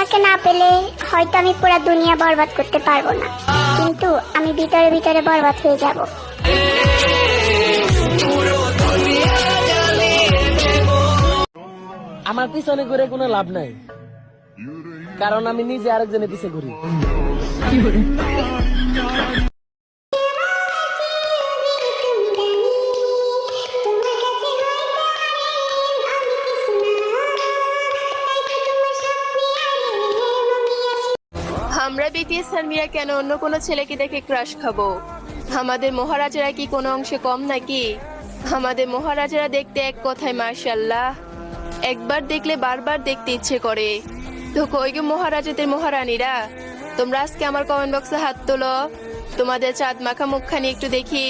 তোমাকে না পেলে হয়তো আমি পুরো দুনিয়া বরবাদ করতে পারবো না, কিন্তু আমি ভিতরে ভিতরে বরবাদ হয়ে যাব। আমার পিছনে ঘুরে কোনো লাভ নাই, কারণ আমি নিজে আরেকজনের পিছে ঘুরি। আমরা বিটিএস আর মীরা কেন অন্য কোনো ছেলেকে দেখে ক্রাশ খাবো? আমাদের মহারাজারা কি কোনো অংশে কম নাকি? আমাদের মহারাজারা দেখতে এক কথায় মাশাআল্লাহ, একবার দেখলে বারবার দেখতে ইচ্ছে করে। তো কই গো মহারাজাদের মহারানীরা, তোমরা আজকে আমার কমেন্ট বক্সে হাত তোলো, তোমাদের চাঁদ মাখা মুখখানি একটু দেখি।